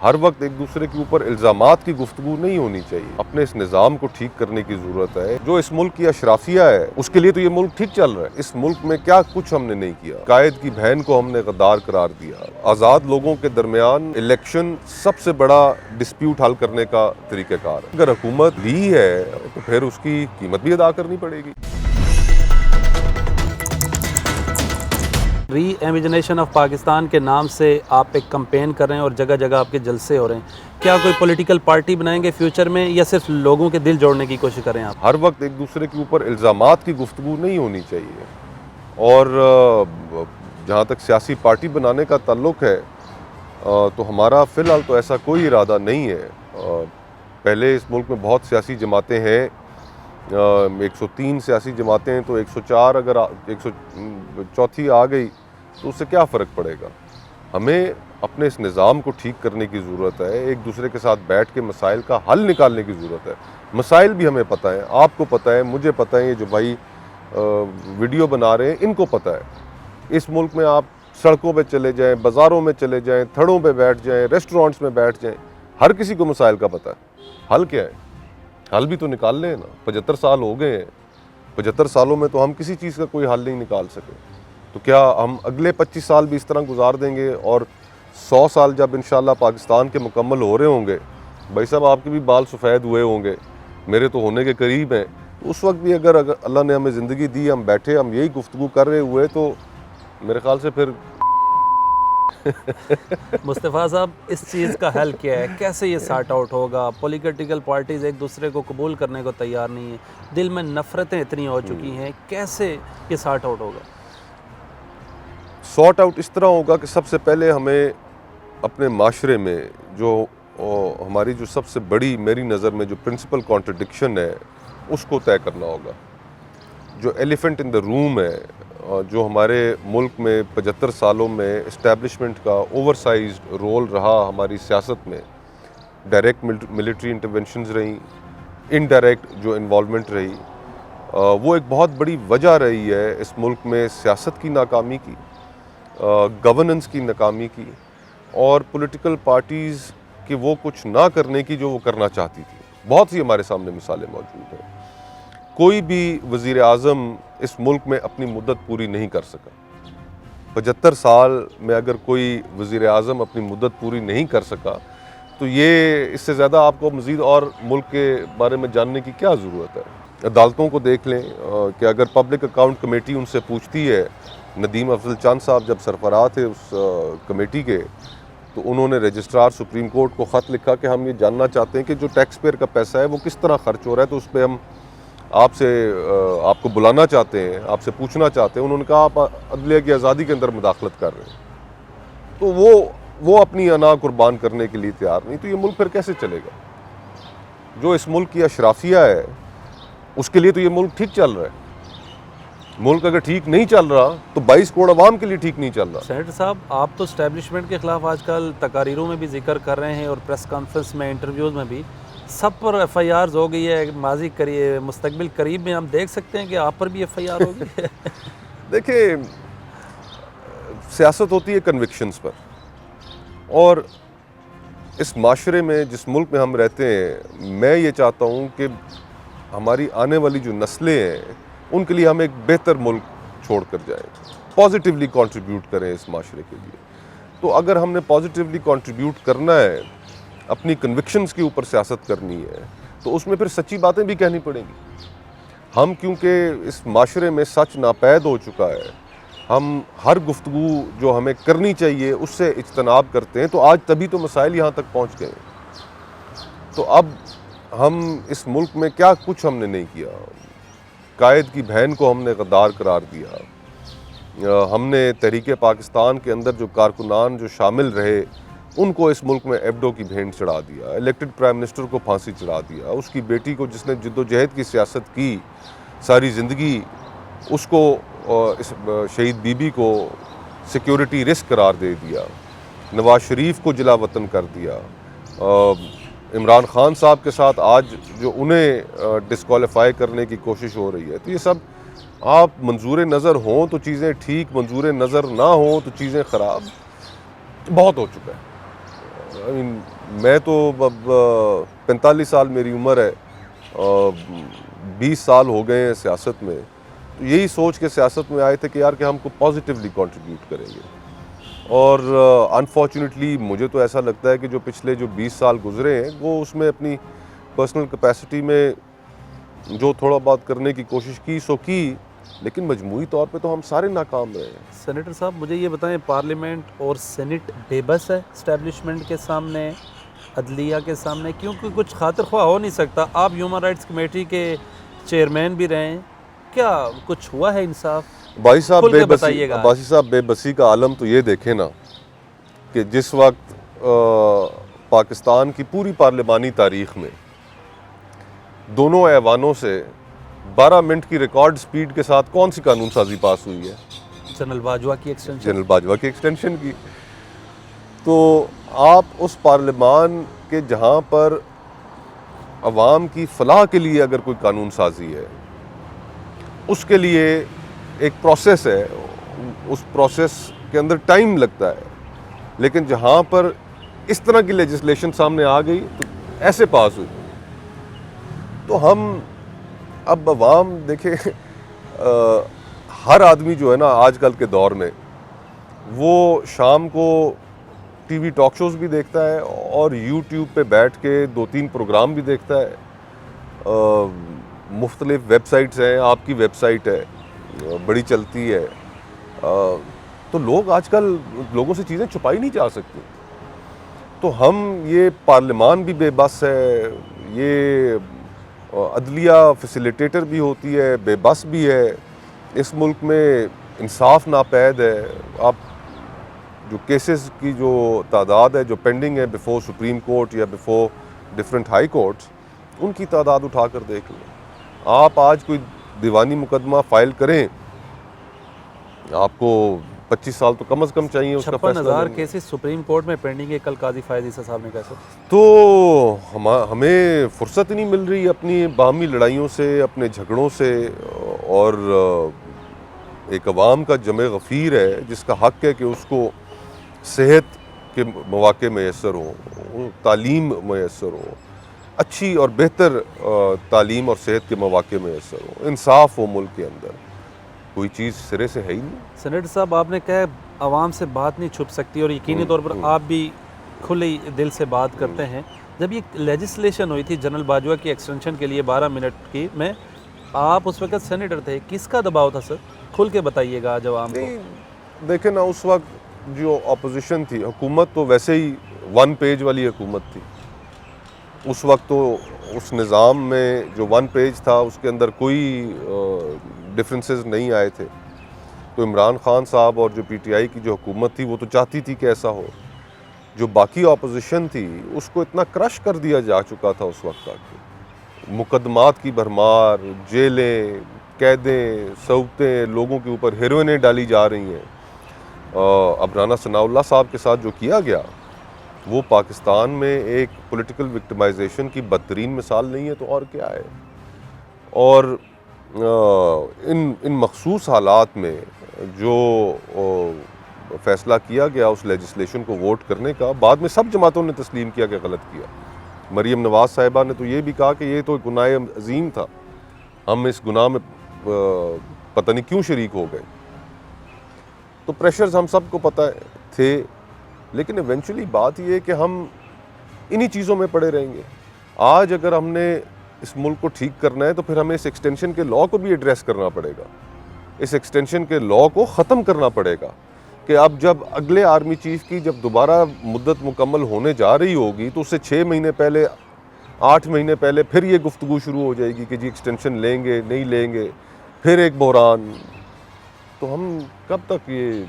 ہر وقت ایک دوسرے کے اوپر الزامات کی گفتگو نہیں ہونی چاہیے. اپنے اس نظام کو ٹھیک کرنے کی ضرورت ہے. جو اس ملک کی اشرافیہ ہے اس کے لیے تو یہ ملک ٹھیک چل رہا ہے. اس ملک میں کیا کچھ ہم نے نہیں کیا. قائد کی بہن کو ہم نے غدار قرار دیا. آزاد لوگوں کے درمیان الیکشن سب سے بڑا ڈسپیوٹ حل کرنے کا طریقہ کار ہے. اگر حکومت لی ہے تو پھر اس کی قیمت بھی ادا کرنی پڑے گی. ری امیجنیشن آف پاکستان کے نام سے آپ ایک کمپین کر رہے ہیں اور جگہ جگہ آپ کے جلسے ہو رہے ہیں. کیا کوئی پولیٹیکل پارٹی بنائیں گے فیوچر میں یا صرف لوگوں کے دل جوڑنے کی کوشش کریں آپ؟ ہر وقت ایک دوسرے کے اوپر الزامات کی گفتگو نہیں ہونی چاہیے. اور جہاں تک سیاسی پارٹی بنانے کا تعلق ہے تو ہمارا فی الحال تو ایسا کوئی ارادہ نہیں ہے. پہلے اس ملک میں بہت سیاسی جماعتیں ہیں. 103 سیاسی جماعتیں ہیں تو 104 اگر 104 آ گئی تو اس سے کیا فرق پڑے گا. ہمیں اپنے اس نظام کو ٹھیک کرنے کی ضرورت ہے. ایک دوسرے کے ساتھ بیٹھ کے مسائل کا حل نکالنے کی ضرورت ہے. مسائل بھی ہمیں پتہ ہیں, آپ کو پتہ ہے, مجھے پتہ ہے, یہ جو بھائی ویڈیو بنا رہے ہیں ان کو پتہ ہے. اس ملک میں آپ سڑکوں پہ چلے جائیں, بازاروں میں چلے جائیں, تھڑوں پہ بیٹھ جائیں, ریسٹورانٹس میں بیٹھ جائیں, ہر کسی کو مسائل کا پتہ ہے. حل کیا ہے؟ حل بھی تو نکال لیں نا. 75 سال ہو گئے ہیں. 75 سالوں میں تو ہم کسی چیز کا کوئی حل نہیں نکال سکے. تو کیا ہم اگلے 25 سال بھی اس طرح گزار دیں گے اور 100 سال جب انشاءاللہ پاکستان کے مکمل ہو رہے ہوں گے, بھائی صاحب آپ کے بھی بال سفید ہوئے ہوں گے, میرے تو ہونے کے قریب ہیں, تو اس وقت بھی اگر اللہ نے ہمیں زندگی دی, ہم بیٹھے, ہم یہی گفتگو کر رہے ہوئے, تو میرے خیال سے پھر مصطفیٰ صاحب اس چیز کا حل کیا ہے؟ کیسے یہ سارٹ آؤٹ ہوگا؟ پولیٹیکل پارٹیز ایک دوسرے کو قبول کرنے کو تیار نہیں ہیں, دل میں نفرتیں اتنی ہو چکی ہیں, کیسے یہ سارٹ آؤٹ ہوگا؟ سارٹ آؤٹ اس طرح ہوگا کہ سب سے پہلے ہمیں اپنے معاشرے میں جو ہماری جو سب سے بڑی میری نظر میں جو پرنسپل کانٹرڈکشن ہے اس کو طے کرنا ہوگا. جو ایلیفنٹ ان دا روم ہے, جو ہمارے ملک میں 75 سالوں میں اسٹیبلشمنٹ کا اوور سائزڈ رول رہا ہماری سیاست میں, ڈائریکٹ ملٹری انٹرونشنز رہیں, انڈائریکٹ جو انوالومنٹ رہی, وہ ایک بہت بڑی وجہ رہی ہے اس ملک میں سیاست کی ناکامی کی, گورننس کی ناکامی کی, اور پولیٹیکل پارٹیز کہ وہ کچھ نہ کرنے کی جو وہ کرنا چاہتی تھی. بہت سی ہمارے سامنے مثالیں موجود ہیں. کوئی بھی وزیر اعظم اس ملک میں اپنی مدت پوری نہیں کر سکا. 75 سال میں اگر کوئی وزیر اعظم اپنی مدت پوری نہیں کر سکا تو یہ اس سے زیادہ آپ کو مزید اور ملک کے بارے میں جاننے کی کیا ضرورت ہے. عدالتوں کو دیکھ لیں کہ اگر پبلک اکاؤنٹ کمیٹی ان سے پوچھتی ہے, ندیم افضل چند صاحب جب سربراہ تھے اس کمیٹی کے, تو انہوں نے رجسٹرار سپریم کورٹ کو خط لکھا کہ ہم یہ جاننا چاہتے ہیں کہ جو ٹیکس پیئر کا پیسہ ہے وہ کس طرح خرچ ہو رہا ہے, تو اس پہ ہم آپ کو بلانا چاہتے ہیں, آپ سے پوچھنا چاہتے ہیں. انہوں نے کہا آپ عدلیہ کی آزادی کے اندر مداخلت کر رہے ہیں. تو وہ اپنی انا قربان کرنے کے لیے تیار نہیں, تو یہ ملک پھر کیسے چلے گا؟ جو اس ملک کی اشرافیہ ہے اس کے لیے تو یہ ملک ٹھیک چل رہا ہے. ملک اگر ٹھیک نہیں چل رہا تو 22 کروڑ عوام کے لیے ٹھیک نہیں چل رہا. سینیٹر صاحب, آپ تو اسٹیبلشمنٹ کے خلاف آج کل تقاریروں میں بھی ذکر کر رہے ہیں اور پریس کانفرنس میں, انٹرویوز میں بھی, سب پر ایف آئی آرز ہو گئی ہے. ماضی مستقبل قریب میں ہم دیکھ سکتے ہیں کہ آپ پر بھی ایف آئی آر ہو گئی ہے. دیکھیں, سیاست ہوتی ہے کنوکشنز پر, اور اس معاشرے میں جس ملک میں ہم رہتے ہیں, میں یہ چاہتا ہوں کہ ہماری آنے والی جو نسلیں ہیں ان کے لیے ہم ایک بہتر ملک چھوڑ کر جائیں, پازیٹیولی کنٹریبیوٹ کریں اس معاشرے کے لیے. تو اگر ہم نے پازیٹیولی کنٹریبیوٹ کرنا ہے, اپنی کنوکشنز کے اوپر سیاست کرنی ہے, تو اس میں پھر سچی باتیں بھی کہنی پڑیں گی. ہم کیونکہ اس معاشرے میں سچ ناپید ہو چکا ہے, ہم ہر گفتگو جو ہمیں کرنی چاہیے اس سے اجتناب کرتے ہیں, تو آج تبھی تو مسائل یہاں تک پہنچ گئے. تو اب ہم اس ملک میں کیا کچھ ہم نے نہیں کیا. قائد کی بہن کو ہم نے غدار قرار دیا. ہم نے تحریک پاکستان کے اندر جو کارکنان جو شامل رہے ان کو اس ملک میں ایبڈو کی بھینٹ چڑھا دیا. الیکٹڈ پرائم منسٹر کو پھانسی چڑھا دیا. اس کی بیٹی کو جس نے جد و جہد کی سیاست کی ساری زندگی, اس کو اس شہید بی بی کو سیکیورٹی رسک قرار دے دیا. نواز شریف کو جلا وطن کر دیا. عمران خان صاحب کے ساتھ آج جو انہیں ڈسکوالیفائی کرنے کی کوشش ہو رہی ہے. تو یہ سب آپ منظور نظر ہوں تو چیزیں ٹھیک, منظور نظر نہ ہوں تو چیزیں خراب. بہت ہو چکا ہے. میں تو اب 45 سال میری عمر ہے، 20 سال ہو گئے ہیں سیاست میں، تو یہی سوچ کے سیاست میں آئے تھے کہ یار کہ ہم کو پازیٹیولی کنٹریبیوٹ کریں گے، اور انفارچونیٹلی مجھے تو ایسا لگتا ہے کہ جو پچھلے جو 20 سال گزرے ہیں وہ اس میں اپنی پرسنل کیپیسٹی میں جو تھوڑا بات کرنے کی کوشش کی سو کی، لیکن مجموعی طور پہ تو ہم سارے ناکام رہے ہیں۔ سینیٹر صاحب مجھے یہ بتائیں، پارلیمنٹ اور سینٹ بے بس ہے اسٹیبلشمنٹ کے سامنے، عدلیہ کے سامنے؟ کیونکہ کچھ خاطر خواہ ہو نہیں سکتا، آپ ہیومن رائٹس کمیٹی کے چیئرمین بھی رہے ہیں، کیا کچھ ہوا ہے انصاف؟ باسی صاحب کھل بے کے بسی، بتائیے گا۔ باسی صاحب بے بسی کا عالم تو یہ دیکھیں نا کہ جس وقت پاکستان کی پوری پارلیمانی تاریخ میں دونوں ایوانوں سے 12 منٹ کی ریکارڈ سپیڈ کے ساتھ کون سی قانون سازی پاس ہوئی ہے؟ جنرل باجوہ کی ایکسٹینشن۔ جنرل باجوہ کی ایکسٹینشن کی۔ تو آپ اس پارلیمان کے جہاں پر عوام کی فلاح کے لیے اگر کوئی قانون سازی ہے، اس کے لیے ایک پروسیس ہے، اس پروسیس کے اندر ٹائم لگتا ہے، لیکن جہاں پر اس طرح کی لیجسلیشن سامنے آ گئی تو ایسے پاس ہوئی، تو ہم اب عوام دیکھیں، ہر آدمی جو ہے نا آج کل کے دور میں وہ شام کو ٹی وی ٹاک شوز بھی دیکھتا ہے اور یوٹیوب پہ بیٹھ کے 2-3 پروگرام بھی دیکھتا ہے، مختلف ویب سائٹس ہیں، آپ کی ویب سائٹ ہے بڑی چلتی ہے، تو لوگ آج کل لوگوں سے چیزیں چھپائی نہیں جا سکتی، تو ہم یہ پارلیمان بھی بے بس ہے، یہ عدلیہ فیسیلیٹیٹر بھی ہوتی ہے، بے بس بھی ہے، اس ملک میں انصاف ناپید ہے۔ آپ جو کیسز کی جو تعداد ہے جو پینڈنگ ہے بیفور سپریم کورٹ یا بیفور ڈفرینٹ ہائی کورٹس، ان کی تعداد اٹھا کر دیکھ لیں۔ آپ آج کوئی دیوانی مقدمہ فائل کریں، آپ کو 25 سال تو کم از کم چاہیے اس کا فیصلہ 56,000 لینے۔ کیسز سپریم کورٹ میں پینڈنگ ہے، کل قاضی فائز عیسیٰ صاحب نے کہا۔ تو ہمیں فرصت نہیں مل رہی اپنی باہمی لڑائیوں سے، اپنے جھگڑوں سے، اور ایک عوام کا جمع غفیر ہے جس کا حق ہے کہ اس کو صحت کے مواقع میسر ہوں، تعلیم میسر ہو، اچھی اور بہتر تعلیم اور صحت کے مواقع میسر ہوں، انصاف ہو ملک کے اندر، کوئی چیز سرے سے ہے ہی نہیں۔ سینیٹر صاحب آپ نے کہا عوام سے بات نہیں چھپ سکتی، اور یقینی طور پر آپ بھی کھلے دل سے بات کرتے ہیں۔ جب یہ لیجسلیشن ہوئی تھی جنرل باجوہ کی ایکسٹینشن کے لیے 12 منٹ کی، میں آپ اس وقت سینیٹر تھے، کس کا دباؤ تھا سر؟ کھل کے بتائیے گا آج عوام کو۔ نہیں دیکھیں نا، اس وقت جو اپوزیشن تھی، حکومت تو ویسے ہی 1 پیج والی حکومت تھی، اس وقت تو اس نظام میں جو 1 پیج تھا اس کے اندر کوئی ڈفرینسز نہیں آئے تھے، تو عمران خان صاحب اور جو پی ٹی آئی کی جو حکومت تھی وہ تو چاہتی تھی کہ ایسا ہو، جو باقی اپوزیشن تھی اس کو اتنا کرش کر دیا جا چکا تھا اس وقت تک، مقدمات کی بھرمار، جیلیں، قیدیں، صوتیں، لوگوں کے اوپر ہیروئنیں ڈالی جا رہی ہیں۔ اب رانا ثناء اللہ صاحب کے ساتھ جو کیا گیا وہ پاکستان میں ایک پولیٹیکل وکٹمائزیشن کی بدترین مثال نہیں ہے تو اور کیا ہے، اور ان مخصوص حالات میں جو فیصلہ کیا گیا اس لیجسلیشن کو ووٹ کرنے کا، بعد میں سب جماعتوں نے تسلیم کیا کہ غلط کیا۔ مریم نواز صاحبہ نے تو یہ بھی کہا کہ یہ تو گناہ عظیم تھا، ہم اس گناہ میں پتہ نہیں کیوں شریک ہو گئے، تو پریشرز ہم سب کو پتہ تھے، لیکن ایونچولی بات یہ ہے کہ ہم انہی چیزوں میں پڑے رہیں گے۔ آج اگر ہم نے اس ملک کو ٹھیک کرنا ہے تو پھر ہمیں اس ایکسٹینشن کے لاء کو بھی ایڈریس کرنا پڑے گا، اس ایکسٹینشن کے لاء کو ختم کرنا پڑے گا، کہ اب جب اگلے آرمی چیف کی جب دوبارہ مدت مکمل ہونے جا رہی ہوگی تو اس سے 6 مہینے پہلے، 8 مہینے پہلے پھر یہ گفتگو شروع ہو جائے گی کہ جی ایکسٹینشن لیں گے نہیں لیں گے، پھر ایک بحران، تو ہم کب تک یہ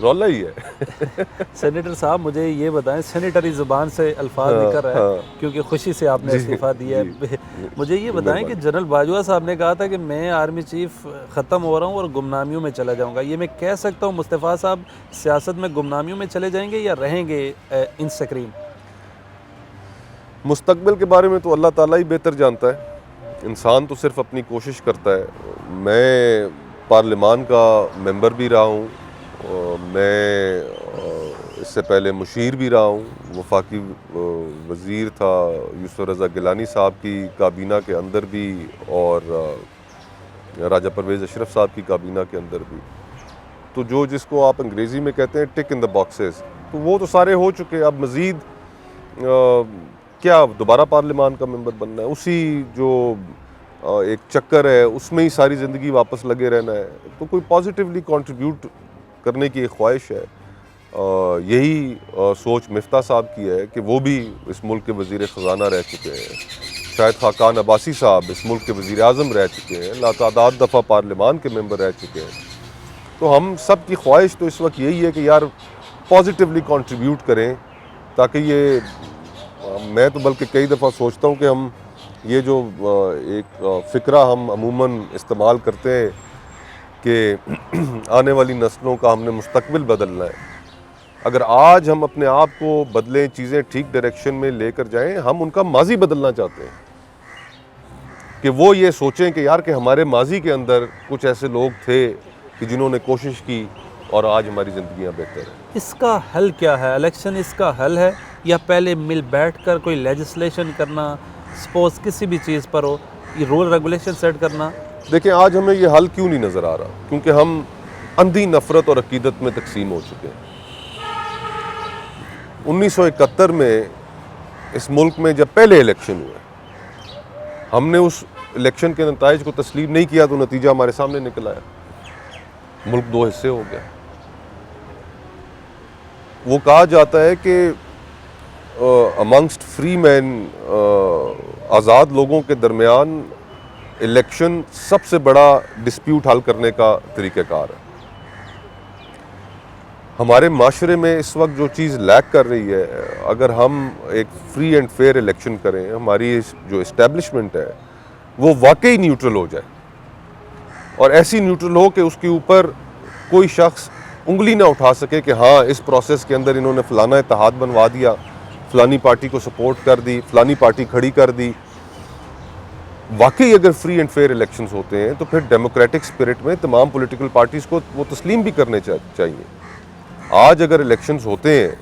رولا ہی ہے۔ سینیٹر صاحب مجھے یہ بتائیں، سینیٹری زبان سے الفاظ نکل رہا ہے کیونکہ خوشی سے آپ نے استعفیٰ دیا ہے، مجھے یہ بتائیں کہ جنرل باجوہ صاحب نے کہا تھا کہ میں آرمی چیف ختم ہو رہا ہوں اور گمنامیوں میں چلا جاؤں گا، یہ میں کہہ سکتا ہوں مصطفیٰ صاحب سیاست میں گمنامیوں میں چلے جائیں گے یا رہیں گے ان سکرین؟ مستقبل کے بارے میں تو اللہ تعالیٰ ہی بہتر جانتا ہے، انسان تو صرف اپنی کوشش کرتا ہے۔ میں پارلیمان کا ممبر بھی رہا ہوں، میں اس سے پہلے مشیر بھی رہا ہوں، وفاقی وزیر تھا یوسف رضا گیلانی صاحب کی کابینہ کے اندر بھی، اور راجہ پرویز اشرف صاحب کی کابینہ کے اندر بھی. تو جو جس کو آپ انگریزی میں کہتے ہیں ٹک ان دا باکسز، تو وہ تو سارے ہو چکے. اب مزید کیا دوبارہ پارلیمان کا ممبر بننا ہے، اسی جو ایک چکر ہے اس میں ہی ساری زندگی واپس لگے رہنا ہے. تو کوئی پازیٹیولی کنٹریبیوٹ کرنے کی ایک خواہش ہے. یہی سوچ مفتاح صاحب کی ہے کہ وہ بھی اس ملک کے وزیر خزانہ رہ چکے ہیں، شاہد خاقان عباسی صاحب اس ملک کے وزیر اعظم رہ چکے ہیں، لاتعداد دفعہ پارلیمان کے ممبر رہ چکے ہیں. تو ہم سب کی خواہش تو اس وقت یہی ہے کہ یار پازیٹیولی کنٹریبیوٹ کریں، تاکہ یہ میں تو بلکہ کئی دفعہ سوچتا ہوں کہ ہم یہ جو ایک فکرہ ہم عموماً استعمال کرتے ہیں کہ آنے والی نسلوں کا ہم نے مستقبل بدلنا ہے، اگر آج ہم اپنے آپ کو بدلیں، چیزیں ٹھیک ڈائریکشن میں لے کر جائیں، ہم ان کا ماضی بدلنا چاہتے ہیں کہ وہ یہ سوچیں کہ یار کہ ہمارے ماضی کے اندر کچھ ایسے لوگ تھے کہ جنہوں نے کوشش کی اور آج ہماری زندگیاں بہتر ہیں. اس کا حل کیا ہے؟ الیکشن اس کا حل ہے یا پہلے مل بیٹھ کر کوئی لیجسلیشن کرنا، سپوز کسی بھی چیز پر ہو، یہ رول ریگولیشن سیٹ کرنا؟ دیکھیں آج ہمیں یہ حل کیوں نہیں نظر آ رہا؟ کیونکہ ہم اندھی نفرت اور عقیدت میں تقسیم ہو چکے ہیں. 1971 میں اس ملک میں جب پہلے الیکشن ہوئے، ہم نے اس الیکشن کے نتائج کو تسلیم نہیں کیا تو نتیجہ ہمارے سامنے نکل آیا، ملک دو حصے ہو گیا. وہ کہا جاتا ہے کہ امنگسٹ فری مین، آزاد لوگوں کے درمیان الیکشن سب سے بڑا ڈسپیوٹ حل کرنے کا طریقہ کار ہے. ہمارے معاشرے میں اس وقت جو چیز لیک کر رہی ہے، اگر ہم ایک فری اینڈ فیئر الیکشن کریں، ہماری جو اسٹیبلشمنٹ ہے وہ واقعی نیوٹرل ہو جائے، اور ایسی نیوٹرل ہو کہ اس کے اوپر کوئی شخص انگلی نہ اٹھا سکے کہ ہاں اس پروسیس کے اندر انہوں نے فلانا اتحاد بنوا دیا، فلانی پارٹی کو سپورٹ کر دی، فلانی پارٹی کھڑی کر دی. واقعی اگر فری اینڈ فیئر الیکشنز ہوتے ہیں تو پھر ڈیموکریٹک اسپرٹ میں تمام پولیٹیکل پارٹیز کو وہ تسلیم بھی کرنے چاہیے. آج اگر الیکشنز ہوتے ہیں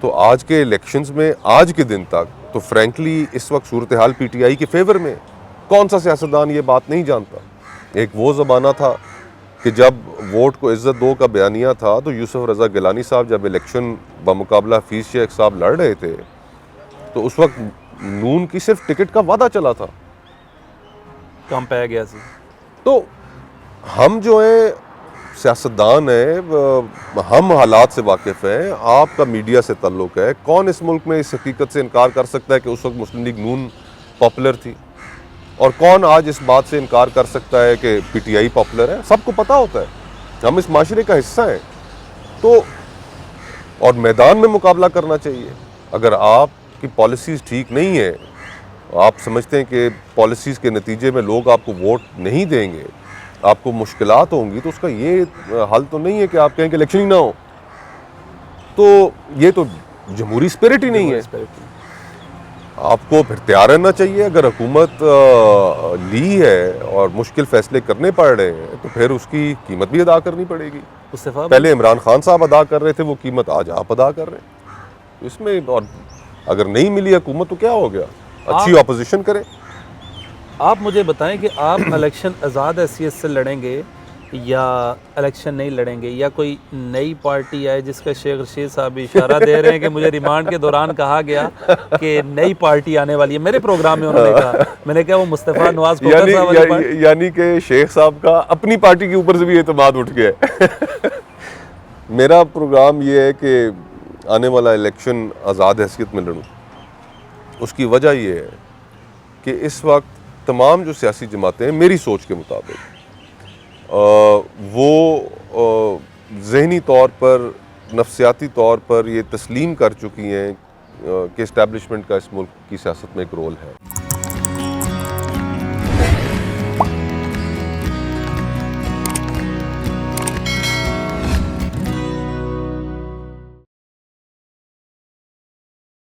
تو آج کے الیکشنز میں آج کے دن تک تو فرینکلی اس وقت صورتحال پی ٹی آئی کے فیور میں. کون سا سیاستدان یہ بات نہیں جانتا؟ ایک وہ زمانہ تھا کہ جب ووٹ کو عزت دو کا بیانیہ تھا تو یوسف رضا گیلانی صاحب جب الیکشن بمقابلہ حفیظ شیخ صاحب لڑ رہے تھے تو اس وقت نون کی صرف ٹکٹ کا وعدہ چلا تھا. کم پہ گیا سی. تو ہم جو ہیں سیاستدان ہیں، ہم حالات سے واقف ہیں، آپ کا میڈیا سے تعلق ہے. کون اس ملک میں اس حقیقت سے انکار کر سکتا ہے کہ اس وقت مسلم لیگ نون پاپولر تھی؟ اور کون آج اس بات سے انکار کر سکتا ہے کہ پی ٹی آئی پاپولر ہے؟ سب کو پتہ ہوتا ہے، ہم اس معاشرے کا حصہ ہیں. تو اور میدان میں مقابلہ کرنا چاہیے. اگر آپ کی پالیسیز ٹھیک نہیں ہیں، آپ سمجھتے ہیں کہ پالیسیز کے نتیجے میں لوگ آپ کو ووٹ نہیں دیں گے، آپ کو مشکلات ہوں گی، تو اس کا یہ حل تو نہیں ہے کہ آپ کہیں کہ الیکشن ہی نہ ہو. تو یہ تو جمہوری اسپرٹ ہی نہیں ہے. آپ کو پھر تیار رہنا چاہیے. اگر حکومت لی ہے اور مشکل فیصلے کرنے پڑ رہے ہیں تو پھر اس کی قیمت بھی ادا کرنی پڑے گی. پہلے عمران خان صاحب ادا کر رہے تھے وہ قیمت، آج آپ ادا کر رہے ہیں. اس میں اور اگر نہیں ملی حکومت تو کیا ہو گیا، اچھی اپوزیشن کرے. آپ مجھے بتائیں کہ آپ الیکشن آزاد حیثیت سے لڑیں گے یا الیکشن نہیں لڑیں گے، یا کوئی نئی پارٹی آئے جس کا شیخ رشید صاحب بھی اشارہ دے رہے ہیں کہ مجھے ریمانڈ کے دوران کہا گیا کہ نئی پارٹی آنے والی ہے. میرے پروگرام میں انہوں نے کہا، میں نے کہا وہ مصطفیٰ نواز کھوکھر صاحب والی پارٹی. یعنی کہ شیخ صاحب کا اپنی پارٹی کے اوپر سے بھی اعتماد اٹھ گیا ہے. میرا پروگرام یہ ہے کہ آنے والا الیکشن آزاد حیثیت میں لڑوں. اس کی وجہ یہ ہے کہ اس وقت تمام جو سیاسی جماعتیں ہیں میری سوچ کے مطابق وہ ذہنی طور پر، نفسیاتی طور پر یہ تسلیم کر چکی ہیں کہ اسٹیبلشمنٹ کا اس ملک کی سیاست میں ایک رول ہے.